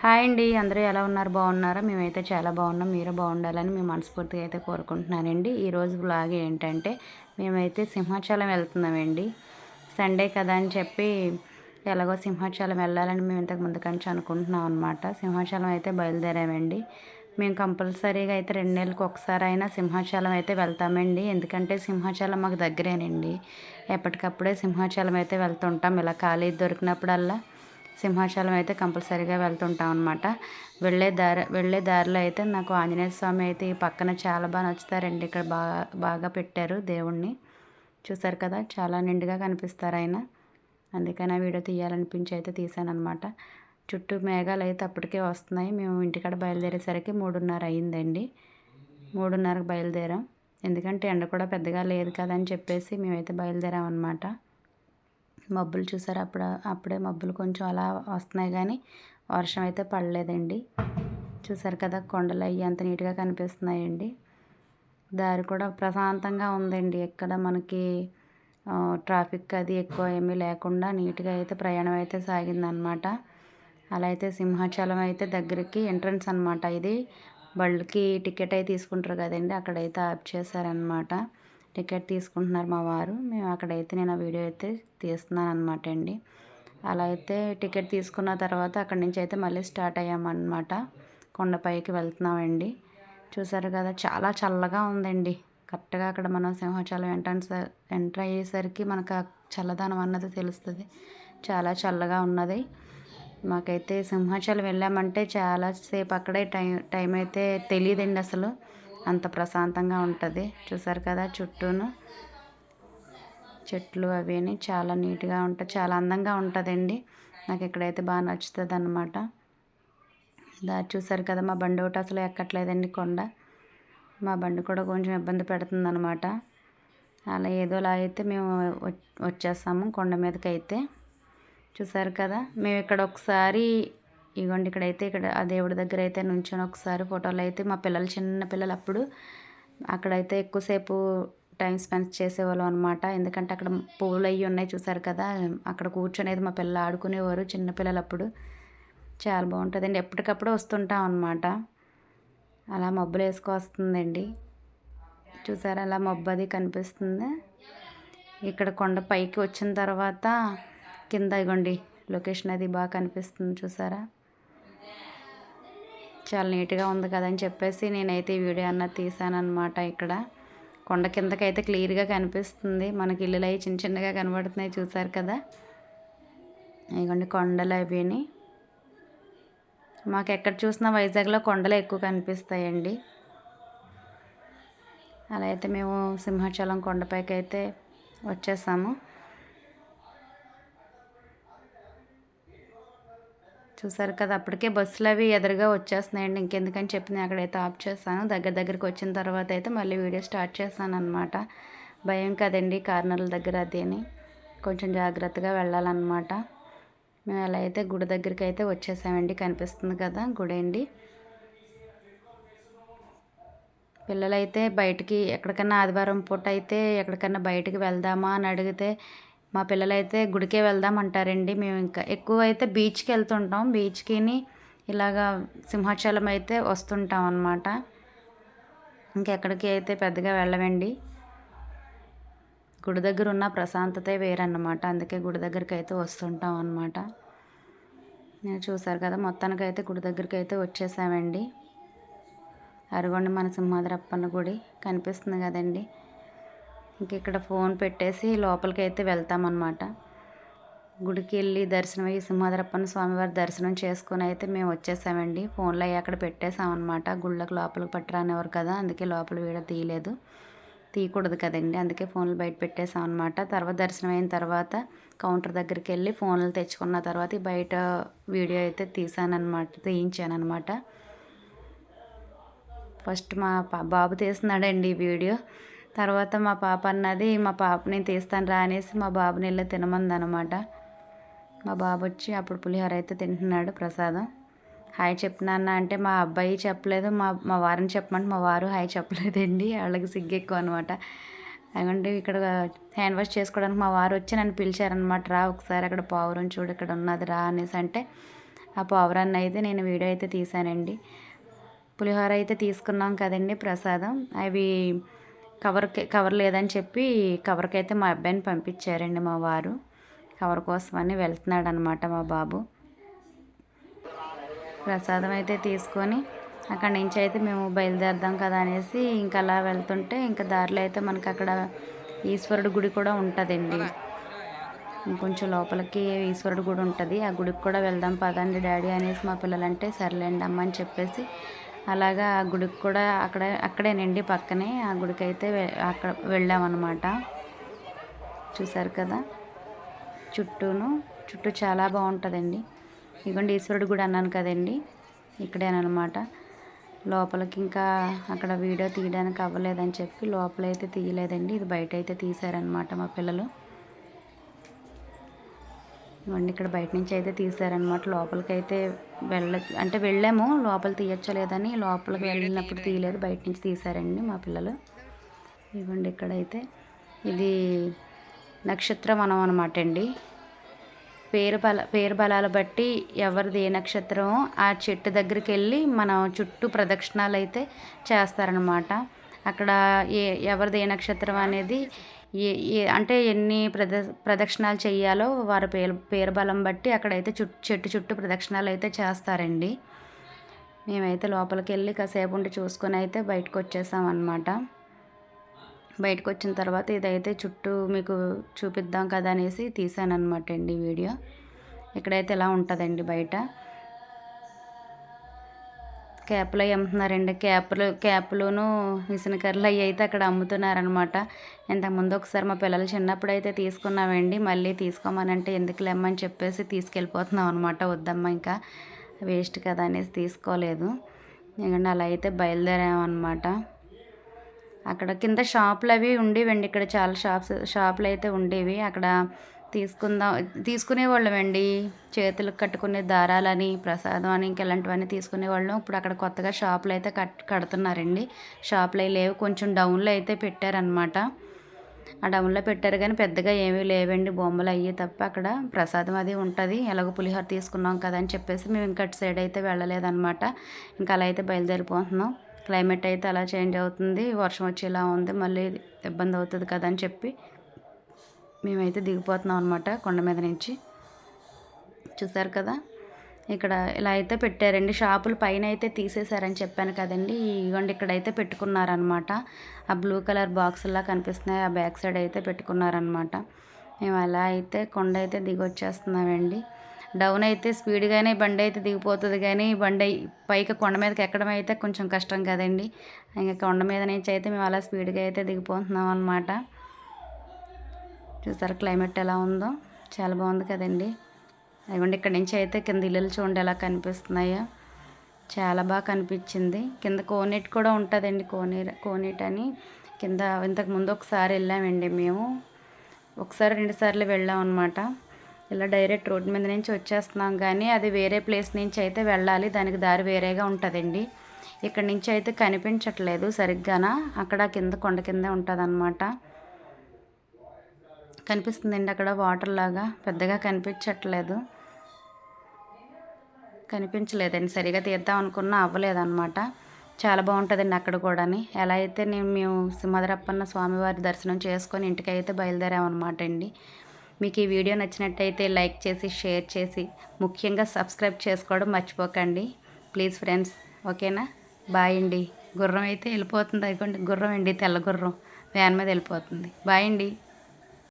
Hi అండి. అందరూ ఎలా ఉన్నారు? బాగున్నారా? మేమైతే చాలా బాగున్నాం. మీరు బాగుండాలని మేము మనస్ఫూర్తిగా అయితే కోరుకుంటున్నానండి. ఈరోజు వ్లాగ్ ఏంటంటే మేమైతే సింహాచలం వెళ్తున్నామండి. సండే కదా అని చెప్పి ఎలాగో సింహాచలం వెళ్ళాలని మేము ఇంతకు ముందు కంచి అనుకుంటున్నాం అనమాట. సింహాచలం అయితే బయలుదేరామండి. మేము కంపల్సరీగా అయితే 2 నెలలకు ఒకసారి అయినా సింహాచలం అయితే వెళ్తామండి. ఎందుకంటే సింహాచలం మాకు దగ్గరేనండి. ఎప్పటికప్పుడే సింహాచలం అయితే వెళ్తుంటాం. ఇలా ఖాళీ దొరికినప్పుడల్లా సింహాచలం అయితే కంపల్సరీగా వెళ్తుంటాం అనమాట. వెళ్ళే దారిలో అయితే నాకు ఆంజనేయ స్వామి అయితే ఈ పక్కన చాలా బాగా నచ్చుతారండి. ఇక్కడ బాగా పెట్టారు దేవుణ్ణి. చూసారు కదా, చాలా నిండుగా కనిపిస్తారు ఆయన. అందుకని ఆ వీడియో తీయాలనిపించి అయితే తీసానమాట. చుట్టూ మేఘాలు అయితే అప్పటికే వస్తున్నాయి. మేము ఇంటికాడ బయలుదేరేసరికి 3:30 అయిందండి. 3:30కి బయలుదేరాం. ఎందుకంటే ఎండ కూడా పెద్దగా లేదు కదా అని చెప్పేసి మేమైతే బయలుదేరాం అనమాట. మబ్బులు చూసారు, అప్పుడే మబ్బులు కొంచెం అలా వస్తున్నాయి కానీ వర్షం అయితే పడలేదండి. చూసారు కదా, కొండలు అవి ఎంత నీట్గా కనిపిస్తున్నాయండి. దారి కూడా ప్రశాంతంగా ఉందండి. ఎక్కడ మనకి ట్రాఫిక్ అది ఎక్కువ ఏమీ లేకుండా నీట్గా అయితే ప్రయాణం అయితే సాగిందనమాట. అలా అయితే సింహాచలం అయితే దగ్గరికి ఎంట్రన్స్ అనమాట. ఇది బళ్ళకి టికెట్ అయితే తీసుకుంటారు కదండి, అక్కడైతే ఆప్ చేశారనమాట. టికెట్ తీసుకుంటున్నారు మా వారు. మేము అక్కడైతే నేను ఆ వీడియో అయితే తీస్తున్నాను అనమాట అండి. అలా అయితే టికెట్ తీసుకున్న తర్వాత అక్కడి నుంచి అయితే మళ్ళీ స్టార్ట్ అయ్యామన్నమాట. కొండపైకి వెళ్తున్నామండి. చూసారు కదా, చాలా చల్లగా ఉందండి. కరెక్ట్గా అక్కడ మనం సింహాచలం ఎంటర్ అయ్యేసరికి మనకు ఆ చల్లదనం అన్నది తెలుస్తుంది. చాలా చల్లగా ఉన్నది. మాకైతే సింహాచలం వెళ్ళామంటే చాలాసేపు అక్కడే టైం అయితే తెలియదండి అసలు. అంత ప్రశాంతంగా ఉంటుంది. చూసారు కదా, చుట్టూను చెట్లు అవిని చాలా నీట్గా ఉంటాయి. చాలా అందంగా ఉంటుందండి. నాకు ఇక్కడైతే బాగా నచ్చుతుంది అన్నమాట. దారి చూసారు కదా, మా బండి ఒకటి అసలు ఎక్కట్లేదండి కొండ. మా బండి కూడా కొంచెం ఇబ్బంది పెడుతుంది అనమాట. అలా ఏదోలా అయితే మేము వచ్చేస్తాము కొండ మీదకి అయితే. చూసారు కదా, మేము ఇక్కడ ఒకసారి ఇగోండి ఇక్కడైతే ఆ దేవుడి దగ్గర అయితే నుంచొని ఒకసారి ఫోటోలు అయితే మా పిల్లలు చిన్న పిల్లలు అప్పుడు అక్కడైతే ఎక్కువసేపు టైం స్పెండ్ చేసేవాళ్ళం అనమాట. ఎందుకంటే అక్కడ పువ్వులు అవి ఉన్నాయి చూసారు కదా, అక్కడ కూర్చొనేది మా పిల్లలు ఆడుకునేవారు చిన్నపిల్లలు అప్పుడు. చాలా బాగుంటుందండి. ఎప్పటికప్పుడు వస్తుంటాం అనమాట. అలా మబ్బులు వేసుకొస్తుందండి. చూసారా, అలా మబ్బు అది కనిపిస్తుంది. ఇక్కడ కొండ పైకి వచ్చిన తర్వాత కింద ఇగోండి లొకేషన్ అది బాగా కనిపిస్తుంది చూసారా. చాలా నీట్గా ఉంది కదని చెప్పేసి నేనైతే ఈ వీడియో అన్నది తీసానమాట. ఇక్కడ కొండ కిందకైతే క్లియర్గా కనిపిస్తుంది. మనకి ఇల్లులు అవి చిన్న చిన్నగా కనబడుతున్నాయి చూసారు కదా. ఇగోండి కొండలు అవిని మాకు ఎక్కడ చూసినా వైజాగ్లో కొండలు ఎక్కువ కనిపిస్తాయండి. అలా అయితే మేము సింహాచలం కొండపైకి అయితే వచ్చేసాము. చూసారు కదా, అప్పటికే బస్సులు అవి ఎదురుగా వచ్చేస్తున్నాయండి. ఇంకెందుకని చెప్పి నేను అక్కడైతే ఆఫ్ చేస్తాను. దగ్గరికి వచ్చిన తర్వాత అయితే మళ్ళీ వీడియో స్టార్ట్ చేస్తాను అనమాట. భయం కదండి కార్నర్ల దగ్గర అది అని, కొంచెం జాగ్రత్తగా వెళ్ళాలన్నమాట. మేము అలా అయితే గుడి దగ్గరికి అయితే వచ్చేసామండి. కనిపిస్తుంది కదా గుడి అండి. పిల్లలైతే బయటికి ఎక్కడికన్నా ఆదివారం పూట అయితే ఎక్కడికన్నా బయటికి వెళ్దామా అని అడిగితే మా పిల్లలైతే గుడికే వెళ్దామంటారండి. మేము ఇంకా ఎక్కువ అయితే బీచ్కి వెళ్తుంటాం. బీచ్కిని ఇలాగా సింహాచలం అయితే వస్తుంటాం అన్నమాట. ఇంకెక్కడికి అయితే పెద్దగా వెళ్ళమండి. గుడి దగ్గర ఉన్న ప్రశాంతతే వేరన్నమాట. అందుకే గుడి దగ్గరికి అయితే వస్తుంటాం అన్నమాట. నేను చూసారు కదా, మొత్తానికైతే గుడి దగ్గరికి అయితే వచ్చేసామండి. అరగొండ మన సింహాద్రప్పన్న గుడి కనిపిస్తుంది కదండి. ఇంక ఇక్కడ ఫోన్ పెట్టేసి లోపలికి అయితే వెళ్తామన్నమాట. గుడికి వెళ్ళి దర్శనం అయ్యి సింహాద్రప్పన్న స్వామివారి దర్శనం చేసుకుని అయితే మేము వచ్చేసామండి. ఫోన్లో అయ్యి అక్కడ పెట్టేసామన్నమాట. గుళ్ళకి లోపలికి పట్టరానివ్వరు కదా, అందుకే లోపల వీడియో తీయలేదు, తీయకూడదు కదండి. అందుకే ఫోన్లు బయట పెట్టేసామన్నమాట. తర్వాత దర్శనం అయిన తర్వాత కౌంటర్ దగ్గరికి వెళ్ళి ఫోన్లు తెచ్చుకున్న తర్వాత బయట వీడియో అయితే తీయించానమాట. ఫస్ట్ మా బాబు తీస్తున్నాడండి వీడియో. తర్వాత మా పాప అన్నది మా పాప నేను తీస్తాను రా అనేసి మా బాబుని వెళ్ళి తినమందనమాట. మా బాబు వచ్చి అప్పుడు పులిహోర అయితే తింటున్నాడు ప్రసాదం. హాయ్ చెప్పినాన్న అంటే మా అబ్బాయి చెప్పలేదు, మా వారిని చెప్పమంటే మా వారు హాయ్ చెప్పలేదండి. వాళ్ళకి సిగ్గు ఎక్కువ అనమాట. ఎందుకంటే ఇక్కడ హ్యాండ్ వాష్ చేసుకోవడానికి మా వారు వచ్చి నన్ను పిలిచారనమాట. రా ఒకసారి అక్కడ పావురం చూడు ఇక్కడ ఉన్నది రా అనేసి అంటే ఆ పావురాన్ని అయితే నేను వీడియో అయితే తీశానండి. పులిహోర అయితే తీసుకున్నాం కదండి ప్రసాదం. అవి కవర్ లేదని చెప్పి కవర్కి అయితే మా అబ్బాయిని పంపించారండి మా వారు. కవర్ కోసమని వెళ్తున్నాడు అనమాట మా బాబు. ప్రసాదం అయితే తీసుకొని అక్కడి నుంచి అయితే మేము బయలుదేరదాం కదా అనేసి ఇంకా అలా వెళ్తుంటే ఇంకా దారిలో అయితే మనకి అక్కడ ఈశ్వరుడు గుడి కూడా ఉంటుందండి. ఇంకొంచెం లోపలికి ఈశ్వరుడు గుడి ఉంటుంది. ఆ గుడికి కూడా వెళ్దాం పదండి డాడీ అనేసి మా పిల్లలంటే సర్లేండి అమ్మ అని చెప్పేసి అలాగా ఆ గుడికి కూడా అక్కడేనండి పక్కనే ఆ గుడికి అయితే అక్కడ వెళ్ళామన్నమాట. చూసారు కదా చుట్టూ చాలా బాగుంటుందండి. ఇదిగోండి ఈశ్వరుడు గుడి అన్నాను కదండి, ఇక్కడేనమాట. లోపలికి ఇంకా అక్కడ వీడియో తీయడానికి అవ్వలేదని చెప్పి లోపలైతే తీయలేదండి, ఇది బయట అయితే తీశారనమాట మా పిల్లలు. ఇవ్వండి ఇక్కడ బయట నుంచి అయితే తీశారనమాట. లోపలికి అయితే వెళ్ళాము, లోపల తీయచ్చో లేదని లోపలికి వెళ్ళినప్పుడు తీయలేదు, బయట నుంచి తీశారండి మా పిల్లలు. ఇవ్వండి ఇక్కడైతే ఇది నక్షత్ర వనం అనమాట అండి. పేరు బలాలు బట్టి ఎవరిది ఏ నక్షత్రమో ఆ చెట్టు దగ్గరికి వెళ్ళి మనం చుట్టూ ప్రదక్షిణాలు అయితే చేస్తారనమాట. అక్కడ ఎవరిది ఏ నక్షత్రం అనేది అంటే ఎన్ని ప్రదక్షిణాలు చేయాలో వారి పేరు బలం బట్టి అక్కడైతే చెట్టు చుట్టూ ప్రదక్షిణాలు అయితే చేస్తారండి. మేమైతే లోపలికి వెళ్ళి కాసేపు ఉండి చూసుకొని అయితే బయటకు వచ్చేసామన్నమాట. బయటకు వచ్చిన తర్వాత ఇదైతే చుట్టూ మీకు చూపిద్దాం కదా అనేసి తీసాను అనమాట అండి వీడియో. ఇక్కడైతే ఇలా ఉంటుందండి బయట. క్యాప్లు అవి అమ్ముతున్నారండి. క్యాప్లును విసనకర్రలు అవి అయితే అక్కడ అమ్ముతున్నారనమాట. ఇంతకుముందు ఒకసారి మా పిల్లలు చిన్నప్పుడు అయితే తీసుకున్నామండి, మళ్ళీ తీసుకోమనంటే ఎందుకు లేమ్మని చెప్పేసి తీసుకెళ్ళిపోతున్నాం అనమాట. వద్దమ్మా ఇంకా వేస్ట్ కదా అనేసి తీసుకోలేదు. ఎందుకంటే అలా అయితే బయలుదేరామన్నమాట. అక్కడ కింద షాపులు అవి ఉండేవండి, ఇక్కడ చాలా షాపులు అయితే ఉండేవి. అక్కడ తీసుకునేవాళ్ళమండి. చేతులకు కట్టుకునే దారాలని, ప్రసాదం అని ఇంక ఇలాంటివన్నీ తీసుకునేవాళ్ళం. ఇప్పుడు అక్కడ కొత్తగా షాపులు అయితే కడుతున్నారండి. షాపులు అవి లేవు, కొంచెం డౌన్లో అయితే పెట్టారనమాట. ఆ డౌన్లో పెట్టారు కానీ పెద్దగా ఏమీ లేవండి, బొమ్మలు అయ్యి తప్ప. అక్కడ ప్రసాదం అది ఉంటుంది. ఎలాగో పులిహోర తీసుకున్నాం కదా అని చెప్పేసి మేము ఇంకా అటు సైడ్ అయితే వెళ్ళలేదన్నమాట. ఇంకా అలా అయితే బయలుదేరిపోతున్నాం. క్లైమేట్ అయితే అలా చేంజ్ అవుతుంది, వర్షం వచ్చేలా ఉంది, మళ్ళీ ఇబ్బంది అవుతుంది కదా అని చెప్పి మేమైతే దిగిపోతున్నాం అనమాట కొండ మీద నుంచి. చూసారు కదా ఇక్కడ ఇలా అయితే పెట్టారండి. షాపులు పైన అయితే తీసేశారని చెప్పాను కదండి. ఇవ్వండి ఇక్కడైతే పెట్టుకున్నారనమాట. ఆ బ్లూ కలర్ బాక్స్లా కనిపిస్తున్నాయి, ఆ బ్యాక్ సైడ్ అయితే పెట్టుకున్నారనమాట. మేము అలా అయితే కొండ అయితే దిగి వచ్చేస్తున్నామండి. డౌన్ అయితే స్పీడ్గానే బండి అయితే దిగిపోతుంది, కానీ బండి పైకి కొండ మీదకి ఎక్కడం అయితే కొంచెం కష్టం కదండి. ఇంకా కొండ మీద నుంచి అయితే మేము అలా స్పీడ్గా అయితే దిగిపోతున్నాం అనమాట. చూసారు క్లైమేట్ ఎలా ఉందో, చాలా బాగుంది కదండి. అదిగోండి ఇక్కడ నుంచి అయితే కింద ఇల్లులు చూడండి ఎలా కనిపిస్తున్నాయో, చాలా బాగా కనిపించింది. కింద కోనేట్ కూడా ఉంటుందండి, కోనేట్ అని కింద ఇంతకుముందు ఒకసారి వెళ్ళామండి మేము, ఒకసారి 2 సార్లు వెళ్ళాం అనమాట. ఇలా డైరెక్ట్ రోడ్డు మీద నుంచి వచ్చేస్తున్నాం, కానీ అది వేరే ప్లేస్ నుంచి అయితే వెళ్ళాలి, దానికి దారి వేరేగా ఉంటుందండి. ఇక్కడ నుంచి అయితే కనిపించట్లేదు సరిగ్గానా, అక్కడ కింద కొండ కిందే ఉంటుంది అనమాట. కనిపిస్తుందండి అక్కడ వాటర్ లాగా, పెద్దగా కనిపించలేదండి. సరిగా తీద్దాం అనుకున్నా అవ్వలేదన్నమాట. చాలా బాగుంటుందండి అక్కడ కూడా. ఎలా అయితే మేము సింహద్రప్పన్న స్వామివారి దర్శనం చేసుకొని ఇంటికి అయితే బయలుదేరామన్నమాట అండి. మీకు ఈ వీడియో నచ్చినట్టయితే లైక్ చేసి, షేర్ చేసి, ముఖ్యంగా సబ్స్క్రైబ్ చేసుకోవడం మర్చిపోకండి ప్లీజ్ ఫ్రెండ్స్. ఓకేనా, బాయ్ అండి. గుర్రం అయితే వెళ్ళిపోతుంది, అనుకోండి గుర్రం అండి, తెల్ల గుర్రం వ్యాన్ మీద వెళ్ళిపోతుంది. బాయ్ అండి.